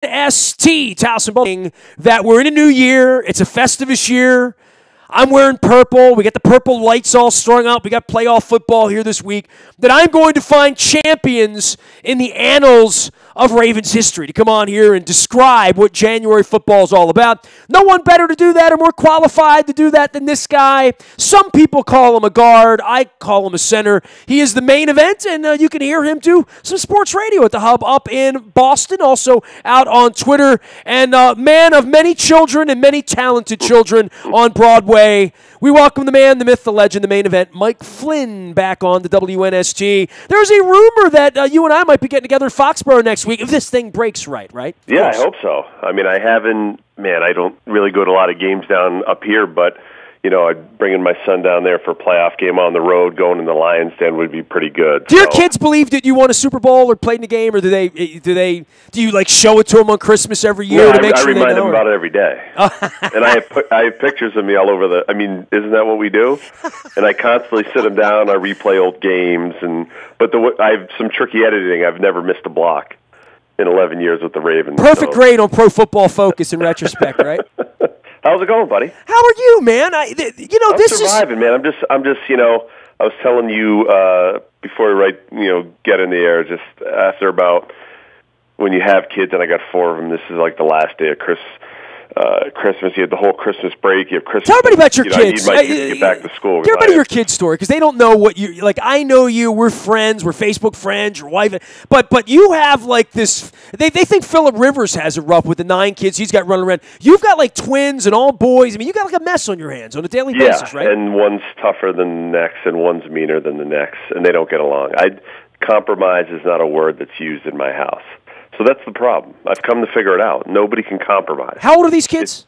ST, Towson Bowling, that we're in a new year. It's a festivus year. I'm wearing purple. We got the purple lights all strung up. We got playoff football here this week. That I'm going to find champions in the annals of Ravens history to come on here and describe what January football is all about. No one better to do that or more qualified to do that than this guy. Some people call him a guard. I call him a center. He is the main event, and you can hear him do some sports radio at the Hub up in Boston, also out on Twitter, and man of many children and many talented children on Broadway. We welcome the man, the myth, the legend, the main event, Mike Flynn, back on the WNST. There's a rumor that you and I might be getting together at Foxborough next week if this thing breaks right? Yeah, I hope so. I mean, I don't really go to a lot of games down up here, but I'd bring in my son down there for a playoff game on the road. Going in the Lions Den would be pretty good. Do your kids believe that you won a Super Bowl or played in a game, or do you like show it to them on Christmas every year to make sure they know? I remind them about it every day. And I have pictures of me all over isn't that what we do? And I constantly sit them down. I replay old games, but I have some tricky editing. I've never missed a block in 11 years with the Ravens. Perfect grade on Pro Football Focus in retrospect, right? How's it going, buddy? How are you, man? I'm surviving, man. I'm just. I was telling you before we get in the air. Just after about when you have kids, and I got 4 of them. This is like the last day of Christmas. You had the whole Christmas break. You have Christmas. Tell everybody about your kids. I need my kids to get back to school. Give everybody your kid's story because they don't know what you like. I know you. We're friends. We're Facebook friends. Your wife, but you have like this. They think Phillip Rivers has it rough with the 9 kids he's got running around. You've got like twins and all boys. I mean, you got like a mess on your hands on a daily basis, right? And one's tougher than the next, and one's meaner than the next, and they don't get along. Compromise is not a word that's used in my house. So that's the problem. I've come to figure it out. Nobody can compromise. How old are these kids?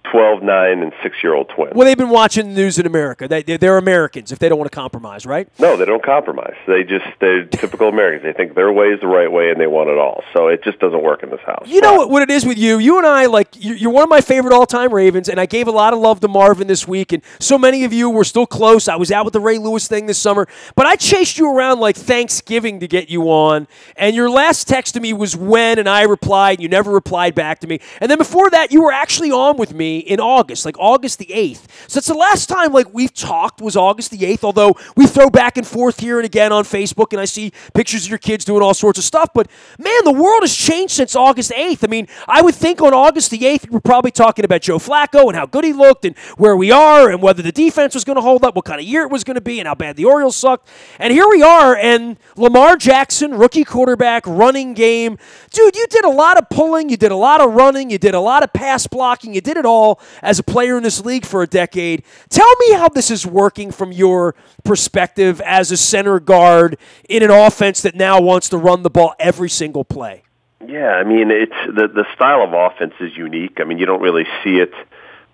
12, 9, and 6-year-old twins. Well, they've been watching the news in America. They're Americans if they don't want to compromise, right? No, they don't compromise. They're typical Americans. They think their way is the right way, and they want it all. So it just doesn't work in this house. You know what it is with you? You and I, you're one of my favorite all-time Ravens, and I gave a lot of love to Marvin this week, and so many of you were still close. I was out with the Ray Lewis thing this summer, but I chased you around like Thanksgiving to get you on, and your last text to me was when, and I replied, and you never replied back to me. And then before that, you were actually on with me in August, like August the 8th. So it's the last time we've talked was August the 8th, although we throw back and forth here and again on Facebook, and I see pictures of your kids doing all sorts of stuff. But, man, the world has changed since August 8th. I mean, I would think on August the 8th, we're probably talking about Joe Flacco and how good he looked and where we are and whether the defense was going to hold up, what kind of year it was going to be, and how bad the Orioles sucked. And here we are, and Lamar Jackson, rookie quarterback, running game. Dude, you did a lot of pulling, you did a lot of running, you did a lot of pass blocking, you did it all as a player in this league for a decade. Tell me how this is working from your perspective as a center guard in an offense that now wants to run the ball every single play. Yeah, I mean, it's the style of offense is unique. I mean, you don't really see it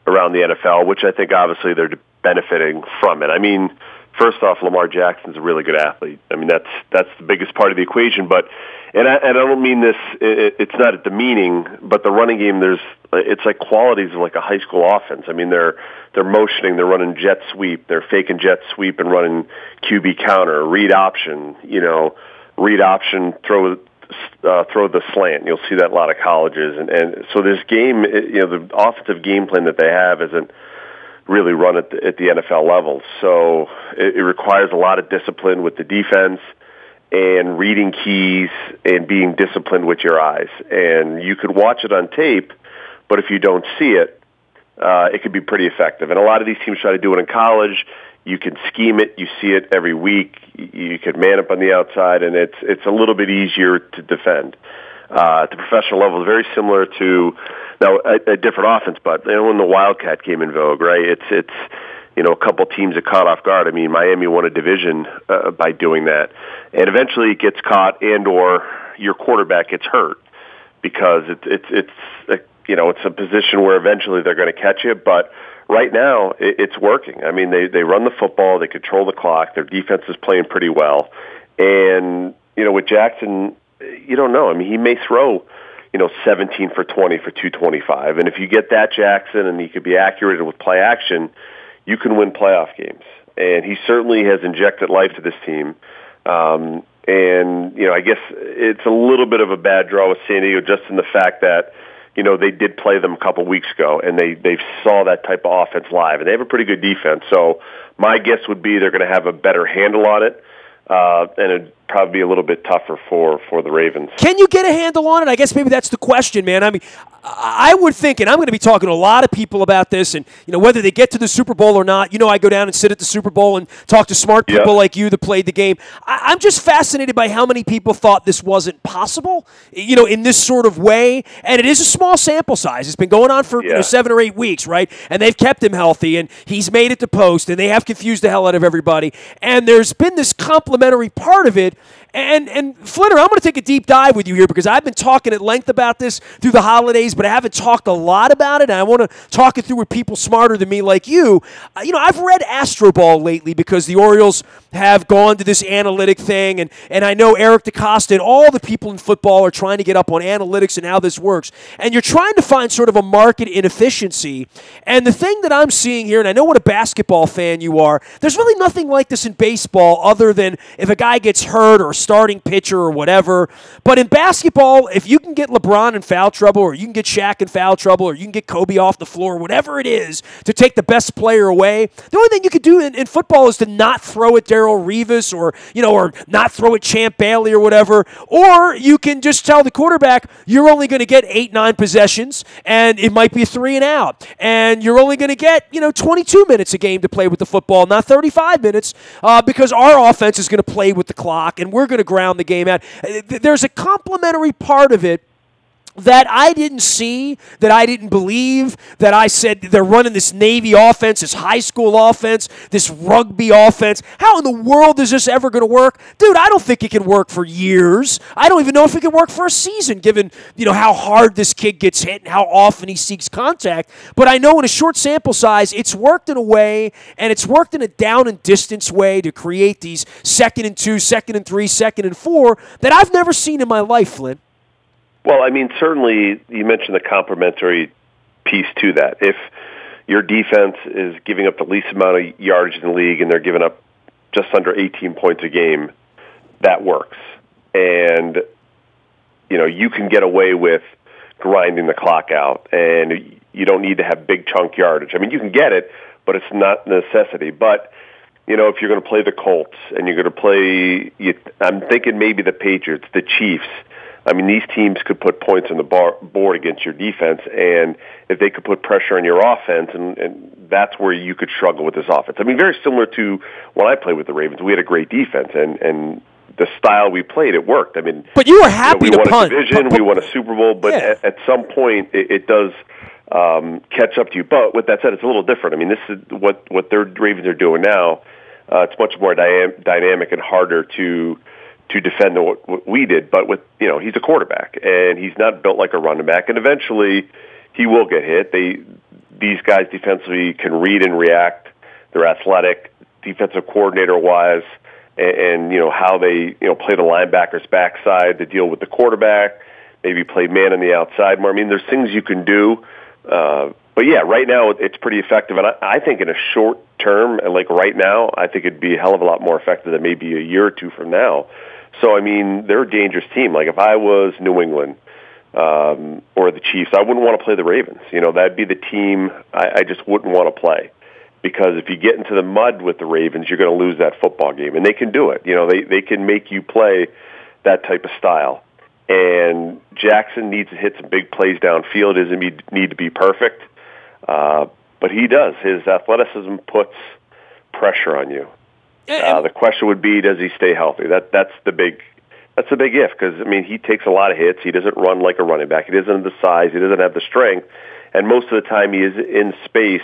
around the NFL, which I think obviously they're benefiting from it. I mean, first off, Lamar Jackson's a really good athlete. I mean, that's the biggest part of the equation. But I don't mean this. It's not a demeaning, but the running game, it's like qualities of like a high school offense. I mean, they're motioning, they're running jet sweep, they're faking jet sweep and running QB counter, read option, throw the slant. You'll see that a lot of colleges, and so this game, the offensive game plan that they have isn't really run at the NFL level. So it requires a lot of discipline with the defense and reading keys and being disciplined with your eyes. And you could watch it on tape, but if you don't see it, it could be pretty effective. And a lot of these teams try to do it in college. You can scheme it. You see it every week. You could man up on the outside, and it's a little bit easier to defend. At the professional level, very similar to now a different offense, but when the Wildcat came in vogue, right? It's a couple teams that caught off guard. I mean, Miami won a division by doing that, and eventually it gets caught, and/or your quarterback gets hurt because it's a position where eventually they're going to catch you. But right now, it's working. I mean, they run the football, they control the clock, their defense is playing pretty well, and with Jackson, you don't know. I mean, he may throw 17 for 20 for 225, and if you get that Jackson and he could be accurate with play action, you can win playoff games. And he certainly has injected life to this team. And, I guess it's a little bit of a bad draw with San Diego just in the fact that, they did play them a couple weeks ago, and they saw that type of offense live, and they have a pretty good defense. So my guess would be they're going to have a better handle on it, and it'd probably be a little bit tougher for the Ravens. Can you get a handle on it? I guess maybe that's the question, man. I mean, I would think, and I'm going to be talking to a lot of people about this, and whether they get to the Super Bowl or not. I go down and sit at the Super Bowl and talk to smart people like you that played the game. I'm just fascinated by how many people thought this wasn't possible, in this sort of way. And it is a small sample size. It's been going on for 7 or 8 weeks, right? And they've kept him healthy, and he's made it to post, and they have confused the hell out of everybody. And there's been this complimentary part of it. And Flinner, I'm going to take a deep dive with you here because I've been talking at length about this through the holidays, but I haven't talked a lot about it, and I want to talk it through with people smarter than me like you. I've read Astroball lately because the Orioles have gone to this analytic thing, and I know Eric DeCosta and all the people in football are trying to get up on analytics and how this works, and you're trying to find sort of a market inefficiency. And the thing that I'm seeing here, and I know what a basketball fan you are, there's really nothing like this in baseball other than if a guy gets hurt or a starting pitcher or whatever. But in basketball, if you can get LeBron in foul trouble, or you can get Shaq in foul trouble, or you can get Kobe off the floor, whatever it is, to take the best player away, the only thing you could do in football is to not throw at Darrell Revis or not throw at Champ Bailey or whatever. Or you can just tell the quarterback, you're only going to get 8-9 possessions, and it might be a 3 and out. And you're only going to get, 22 minutes a game to play with the football, not 35 minutes, because our offense is going to play with the clock, and we're going to ground the game out. There's a complementary part of it that I didn't see, that I didn't believe, that I said they're running this Navy offense, this high school offense, this rugby offense. How in the world is this ever going to work? Dude, I don't think it can work for years. I don't even know if it can work for a season, given how hard this kid gets hit and how often he seeks contact. But I know in a short sample size, it's worked in a way, and it's worked in a down and distance way to create these 2nd and 2, 2nd and 3, 2nd and 4 that I've never seen in my life, Flynn. Well, I mean, certainly you mentioned the complementary piece to that. If your defense is giving up the least amount of yardage in the league and they're giving up just under 18 points a game, that works. And, you can get away with grinding the clock out, and you don't need to have big chunk yardage. I mean, you can get it, but it's not a necessity. But, if you're going to play the Colts and you're going to play, I'm thinking maybe the Patriots, the Chiefs, I mean, these teams could put points on the board against your defense, and if they could put pressure on your offense, and that's where you could struggle with this offense. I mean, very similar to when I played with the Ravens. We had a great defense, and the style we played, it worked. I mean, but you were happy to punt. We won a division, we won a Super Bowl, but at some point, it does catch up to you. But with that said, it's a little different. I mean, this is what their Ravens are doing now. It's much more dynamic and harder to defend than what we did, but he's a quarterback, and he's not built like a running back, and eventually he will get hit. These guys defensively can read and react. They're athletic, defensive coordinator-wise, and how they play the linebacker's backside to deal with the quarterback, maybe play man on the outside more. I mean, there's things you can do, but yeah, right now it's pretty effective, and I think in a short term, and like right now, I think it'd be a hell of a lot more effective than maybe a year or two from now. So, I mean, they're a dangerous team. Like, if I was New England or the Chiefs, I wouldn't want to play the Ravens. That'd be the team I just wouldn't want to play. Because if you get into the mud with the Ravens, you're going to lose that football game. And they can do it. They can make you play that type of style. And Jackson needs to hit some big plays downfield. He doesn't need to be perfect. But he does. His athleticism puts pressure on you. The question would be, does he stay healthy? That's the big if, because, I mean, he takes a lot of hits. He doesn't run like a running back. He doesn't have the size. He doesn't have the strength. And most of the time he is in space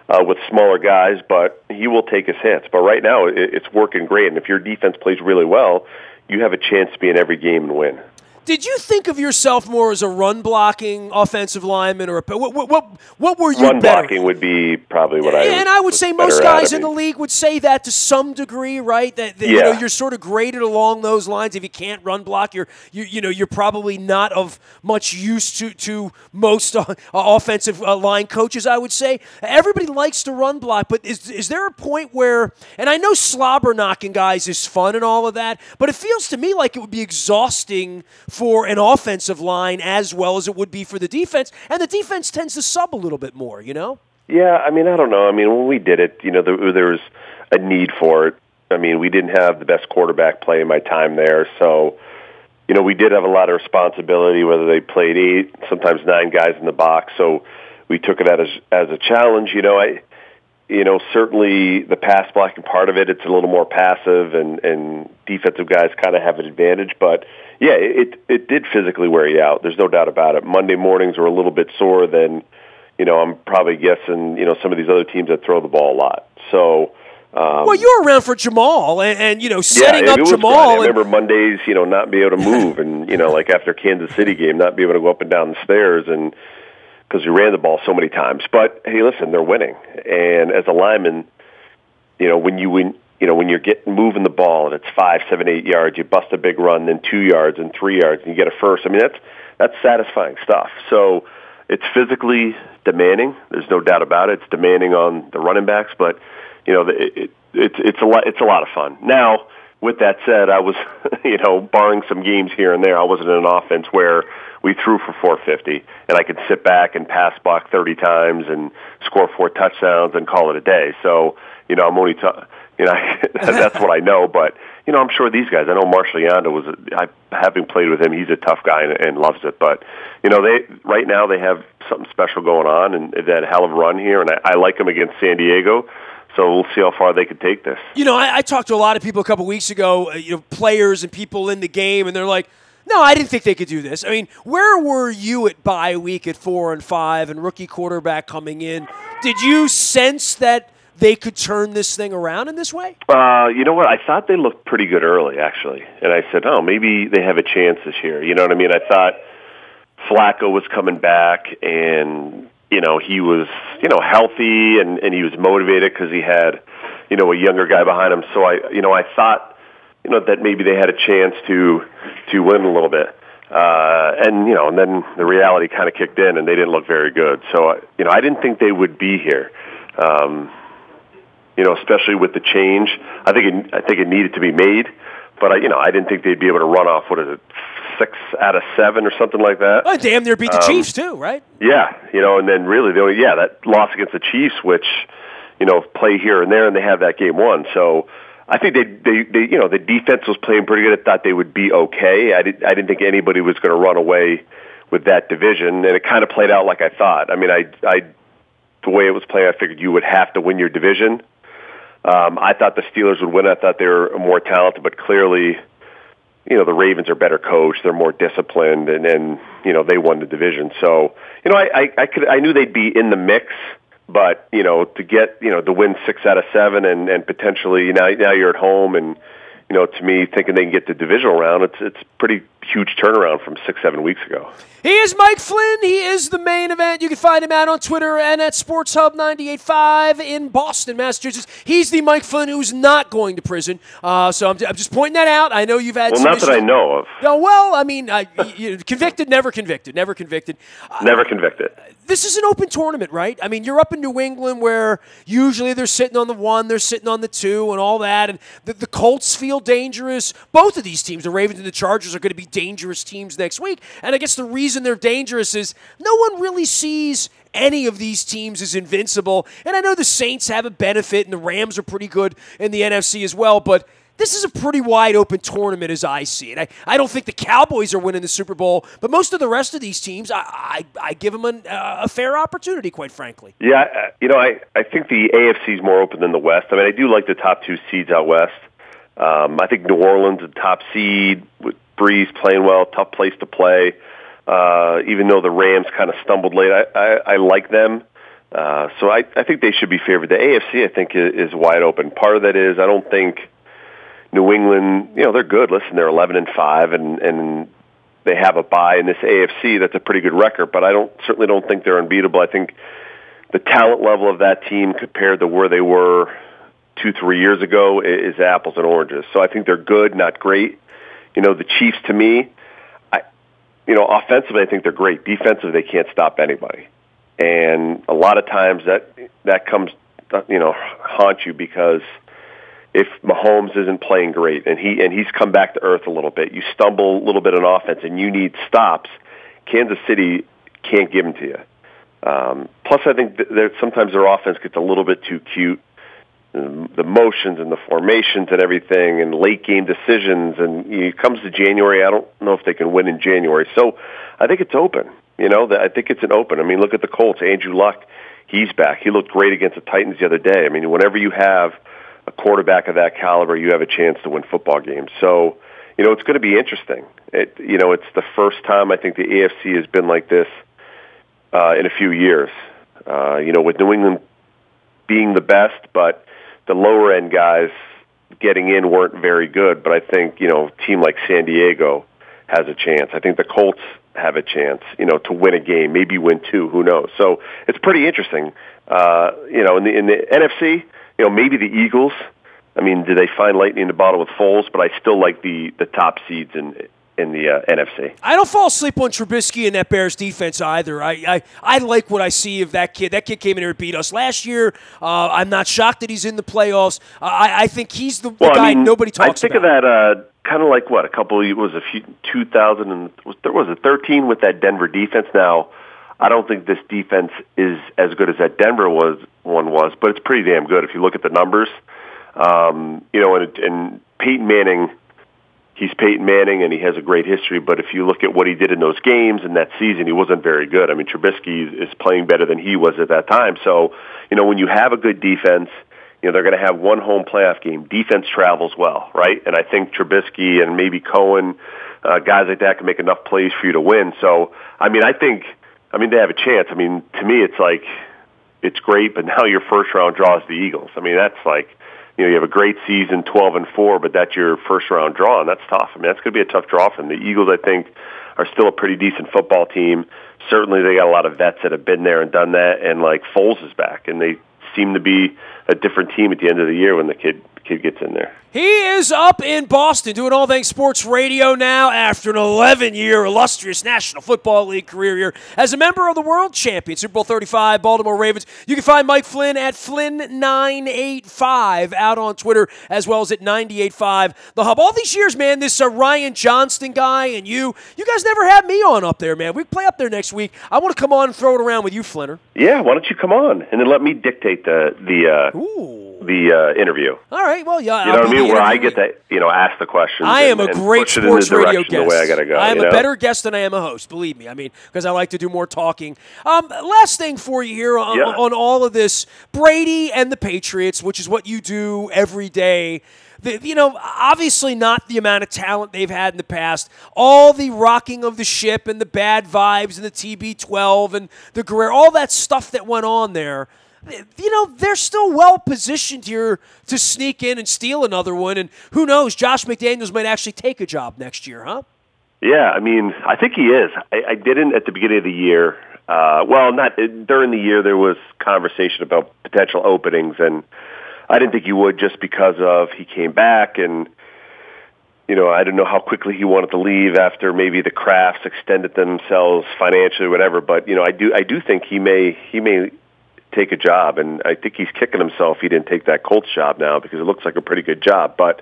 with smaller guys, but he will take his hits. But right now it's working great. And if your defense plays really well, you have a chance to be in every game and win. Did you think of yourself more as a run-blocking offensive lineman, or what were you Run better? blocking would be probably what And I would say most guys in the league. league would say that to some degree, right? That Yeah. you know, you're sort of graded along those lines. If you can't run block, you're probably not of much use to most offensive line coaches. I would say everybody likes to run block, but is there a point where? And I know slobber knocking guys is fun and all of that, but it feels to me like it would be exhausting for an offensive line as well as it would be for the defense, and the defense tends to sub a little bit more, you know? Yeah, I mean, I don't know. I mean, when we did it, you know, there was a need for it. I mean, we didn't have the best quarterback play in my time there, so, you know, we did have a lot of responsibility, whether they played 8, sometimes 9 guys in the box, so we took it as a challenge. You know, certainly the pass blocking part of it, it's a little more passive, and defensive guys kind of have an advantage, but yeah, it did physically wear you out. There's no doubt about it. Monday mornings were a little bit sore than, you know, I'm probably guessing, you know, some of these other teams that throw the ball a lot. So, well, you were around for Jamal, and you know, setting up Jamal. I remember Mondays, you know, not be able to move, and you know, like after Kansas City game, not be able to go up and down the stairs, and because we ran the ball so many times. But hey, listen, they're winning, and as a lineman, you know, when you're moving the ball and it's 5, 7, 8 yards, you bust a big run, then 2 yards and 3 yards, and you get a first. I mean, that's satisfying stuff. So it's physically demanding. There's no doubt about it. It's demanding on the running backs, but you know, it's a lot of fun. Now, with that said, I was, you know, barring some games here and there, I wasn't in an offense where we threw for 450 and I could sit back and pass block 30 times and score 4 touchdowns and call it a day. So, you know, I'm only that's what I know, but you know, I'm sure these guys. I know Marshall Yanda having played with him, he's a tough guy and loves it. But you know, right now they have something special going on, and they've had a hell of a run here, and I like them against San Diego. So we'll see how far they can take this. You know, I talked to a lot of people a couple weeks ago, you know, players and people in the game, and they're like, no, I didn't think they could do this. I mean, where were you at bye week at 4-5 and rookie quarterback coming in? Did you sense that they could turn this thing around in this way? You know what? I thought they looked pretty good early, actually. And I said, oh, maybe they have a chance this year. You know what I mean? I thought Flacco was coming back, and, you know, he was, you know, healthy, and he was motivated because he had, you know, a younger guy behind him. So I thought, you know, that maybe they had a chance to win a little bit. And, you know, and then the reality kind of kicked in, and they didn't look very good. So, you know, I didn't think they would be here. You know, especially with the change, I think it needed to be made, but I didn't think they'd be able to run off 6 out of 7 or something like that. Oh, damn near beat the Chiefs too, right? Yeah, you know, and then really that loss against the Chiefs, which, you know, play here and there, and they have that game won. So I think they you know, the defense was playing pretty good. I thought they would be okay. I didn't think anybody was going to run away with that division, and it kind of played out like I thought. I mean, the way it was playing, I figured you would have to win your division. I thought the Steelers would win. I thought they were more talented, but clearly, you know, the Ravens are better coached. They're more disciplined, and you know, they won the division. So, you know, I knew they'd be in the mix, but you know, to win 6 out of 7 and potentially now you're at home, and you know, to me, thinking they can get the divisional round, it's pretty huge turnaround from 6-7 weeks ago. He is Mike Flynn. He is the main event. You can find him out on Twitter and at Sports Hub 98.5 in Boston, Massachusetts. He's the Mike Flynn who's not going to prison. So I'm just pointing that out. I know you've had some not issues. that I know of. No, well, I mean, convicted, never convicted. Never convicted. This is an open tournament, right? I mean, you're up in New England where usually they're sitting on the 1, they're sitting on the 2 and all that. And the Colts feel dangerous. Both of these teams, the Ravens and the Chargers, are going to be dangerous teams next week. And I guess the reason they're dangerous is no one really sees any of these teams as invincible. And I know the Saints have a benefit and the Rams are pretty good in the NFC as well, but this is a pretty wide-open tournament as I see it. I don't think the Cowboys are winning the Super Bowl, but most of the rest of these teams, I give them a fair opportunity, quite frankly. Yeah, you know, I think the AFC is more open than the West. I mean, I do like the top 2 seeds out West. I think New Orleans is the top seed with Breeze playing well, tough place to play. Even though the Rams kind of stumbled late, I like them. So I think they should be favored. The AFC, I think, is wide open. Part of that is I don't think New England, you know, they're good. Listen, they're 11-5, and they have a bye in this AFC. That's a pretty good record, but I certainly don't think they're unbeatable. I think the talent level of that team compared to where they were 2-3 years ago is apples and oranges. So I think they're good, not great. The Chiefs, to me, offensively, I think they're great. Defensively, they can't stop anybody. And a lot of times that comes, haunt you because if Mahomes isn't playing great and he's come back to earth a little bit, you stumble a little bit on offense and you need stops, Kansas City can't give them to you. Plus, I think sometimes their offense gets a little bit too cute. The motions and the formations and everything and late game decisions. And it comes to January, I don't know if they can win in January. So I think it's open. I think it's an open. I mean, look at the Colts. Andrew Luck, he's back. He looked great against the Titans the other day. I mean, whenever you have a quarterback of that caliber, you have a chance to win football games. So, it's going to be interesting. It's the first time I think the AFC has been like this in a few years. With New England being the best, but the lower end guys getting in weren't very good. But I think, a team like San Diego has a chance. I think the Colts have a chance, to win a game, maybe win two, who knows. So it's pretty interesting. In the NFC, maybe the Eagles. I mean, do they find lightning in the bottle with Foles? But I still like the top seeds in the NFC. I don't fall asleep on Trubisky and that Bears defense either. I like what I see of that kid. That kid came in here and beat us last year. I'm not shocked that he's in the playoffs. I think he's the guy nobody talks about. I think of that kind of like a couple. It was 2000 and there was a 13 with that Denver defense. Now, I don't think this defense is as good as that Denver one was, but it's pretty damn good if you look at the numbers. And Peyton Manning. He's Peyton Manning, and he has a great history, but if you look at what he did in those games and that season, he wasn't very good. I mean, Trubisky is playing better than he was at that time. So, when you have a good defense, they're going to have one home playoff game. Defense travels well, right? And I think Trubisky and maybe Cohen, guys like that can make enough plays for you to win. So, I think they have a chance. I mean, to me, it's great, but now your first round draw is the Eagles. I mean, that's like, you have a great season, 12-4, but that's your first-round draw, and that's tough. I mean, that's going to be a tough draw for them. The Eagles, I think, are still a pretty decent football team. Certainly, they got a lot of vets that have been there and done that, and, Foles is back, and they seem to be a different team at the end of the year when the kid gets in there. He is up in Boston doing All Things Sports Radio now after an 11-year illustrious National Football League career here as a member of the World Champion Super Bowl 35 Baltimore Ravens. You can find Mike Flynn at Flynn985 out on Twitter as well as at 985 The Hub. All these years, man, this Ryan Johnston guy and you guys never had me on up there, man. We play up there next week. I want to come on and throw it around with you, Flinner. Yeah, why don't you come on and then let me dictate the interview. All right, well, yeah. You know what I mean? Where I get to, ask the questions. I am a great sports radio guest. The way I got to go. I am a better guest than I am a host, believe me. I mean, because I like to do more talking. Last thing for you here on all of this, Brady and the Patriots, which is what you do every day. Obviously not the amount of talent they've had in the past. All the rocking of the ship and the bad vibes and the TB12 and the Guerrero, all that stuff that went on there. They're still well-positioned here to sneak in and steal another one. And who knows, Josh McDaniels might actually take a job next year, huh? Yeah, I mean, I think he is. I didn't at the beginning of the year. Not during the year, there was conversation about potential openings, and I didn't think he would just because of he came back and, I didn't know how quickly he wanted to leave after maybe the Crafts extended themselves financially or whatever. But, I do think he may take a job, and I think he's kicking himself he didn't take that Colts job now because it looks like a pretty good job. But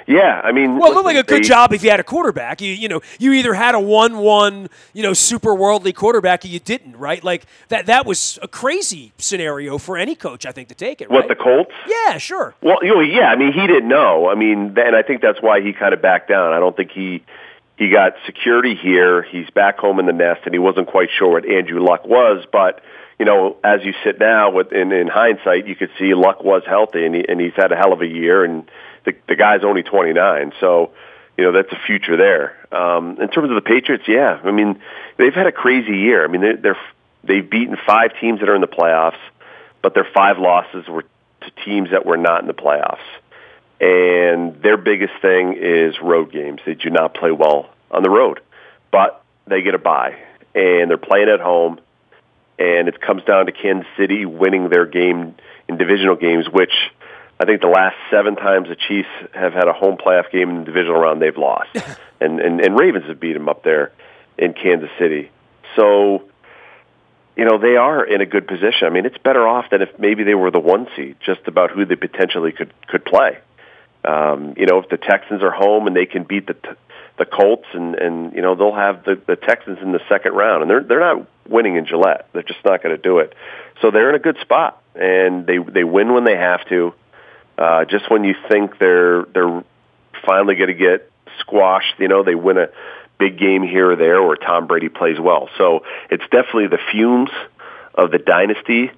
yeah, I mean, well, it looked like a good job if you had a quarterback. You either had a 1-1 super worldly quarterback or you didn't, right? Like that was a crazy scenario for any coach, I think, to take it. Right? What, the Colts? Yeah, sure. Well, yeah, I mean, he didn't know. I mean, and I think that's why he kind of backed down. I don't think he got security here. He's back home in the nest, and he wasn't quite sure what Andrew Luck was, but. As you sit now, in hindsight, you could see Luck was healthy, and he's had a hell of a year, and the guy's only 29, so, that's a future there. In terms of the Patriots, yeah, I mean, they've had a crazy year. I mean, they've beaten 5 teams that are in the playoffs, but their 5 losses were to teams that were not in the playoffs. And their biggest thing is road games. They do not play well on the road. But they get a bye, and they're playing at home, and it comes down to Kansas City winning their game in divisional games, which I think the last 7 times the Chiefs have had a home playoff game in the divisional round, they've lost. and Ravens have beat them up there in Kansas City. So, they are in a good position. I mean, it's better off than if maybe they were the 1 seed, just about who they potentially could play. If the Texans are home and they can beat the Colts, and they'll have the Texans in the second round, and they're not winning in Gillette. They're just not going to do it. So they're in a good spot, and they win when they have to. Just when you think they're finally going to get squashed, they win a big game here or there, or Tom Brady plays well. So it's definitely the fumes of the dynasty.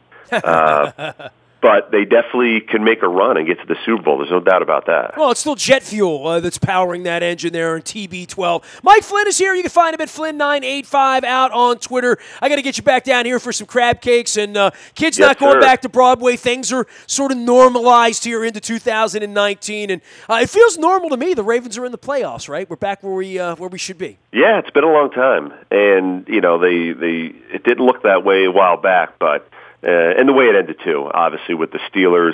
But they definitely can make a run and get to the Super Bowl. There's no doubt about that. Well, it's still jet fuel that's powering that engine there in TB12. Mike Flynn is here. You can find him at Flynn985 out on Twitter. I got to get you back down here for some crab cakes. And kids not going back to Broadway. Things are sort of normalized here into 2019. And it feels normal to me. The Ravens are in the playoffs, right? We're back where we should be. Yeah, it's been a long time. And, it didn't look that way a while back, but and the way it ended, too, obviously, with the Steelers,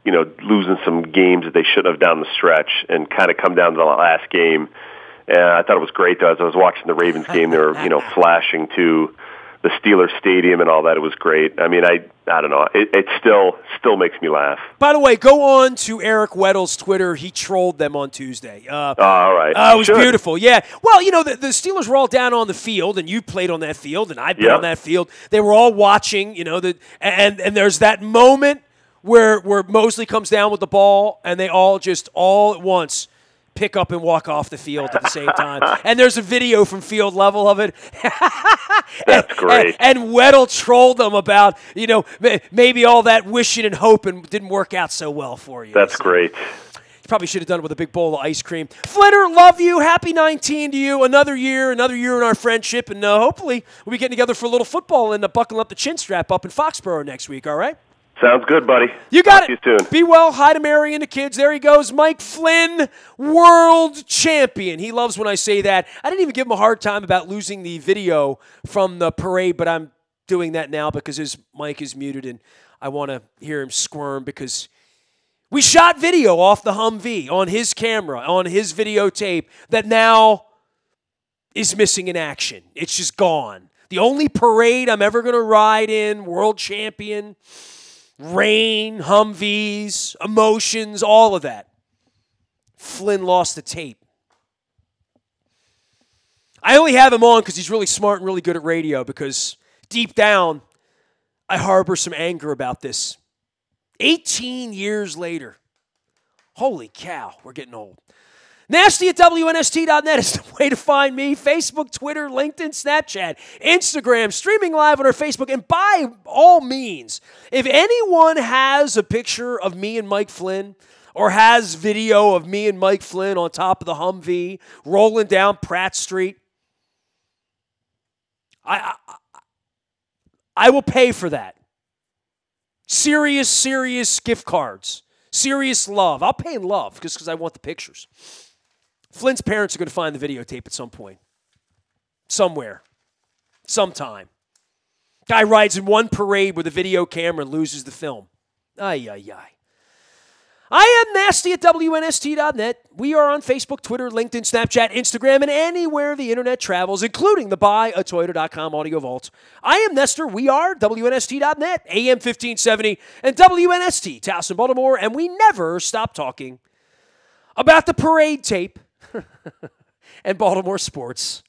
losing some games that they shouldn't have down the stretch and kind of come down to the last game. And I thought it was great, though. As I was watching the Ravens game, they were, flashing to the Steelers stadium and all that. It was great. I mean, I don't know. It still makes me laugh. By the way, go on to Eric Weddle's Twitter. He trolled them on Tuesday. All right. It was beautiful. Yeah. Well, the Steelers were all down on the field, and you played on that field, and I played on that field. They were all watching, and there's that moment where Mosley comes down with the ball, and they all at once pick up and walk off the field at the same time. And there's a video from field level of it. That's great. And Weddle trolled them about, maybe all that wishing and hoping didn't work out so well for you. That's great. You probably should have done it with a big bowl of ice cream. Flinner, love you. Happy 19 to you. Another year in our friendship. And hopefully we'll be getting together for a little football and buckling up the chin strap up in Foxborough next week, all right? Sounds good, buddy. You got Talk it. To you soon. Be well. Hi to Mary and the kids. There he goes. Mike Flynn, world champion. He loves when I say that. I didn't even give him a hard time about losing the video from the parade, but I'm doing that now because his mic is muted, and I want to hear him squirm because we shot video off the Humvee on his camera, on his videotape, that now is missing in action. It's just gone. The only parade I'm ever going to ride in, world champion, rain, Humvees, emotions, all of that. Flynn lost the tape. I only have him on because he's really smart and really good at radio, because deep down, I harbor some anger about this. 18 years later. Holy cow, we're getting old. Nasty at WNST.net is the way to find me. Facebook, Twitter, LinkedIn, Snapchat, Instagram, streaming live on our Facebook. And by all means, if anyone has a picture of me and Mike Flynn, or has video of me and Mike Flynn on top of the Humvee rolling down Pratt Street, I will pay for that. Serious gift cards. Serious love. I'll pay in love because I want the pictures. Flynn's parents are going to find the videotape at some point. Somewhere. Sometime. Guy rides in one parade with a video camera and loses the film. Ay. I am Nasty at WNST.net. We are on Facebook, Twitter, LinkedIn, Snapchat, Instagram, and anywhere the internet travels, including the buyatoyota.com audio vault. I am Nestor. We are WNST.net, AM 1570, and WNST, Towson, Baltimore, and we never stop talking about the parade tape and Baltimore sports.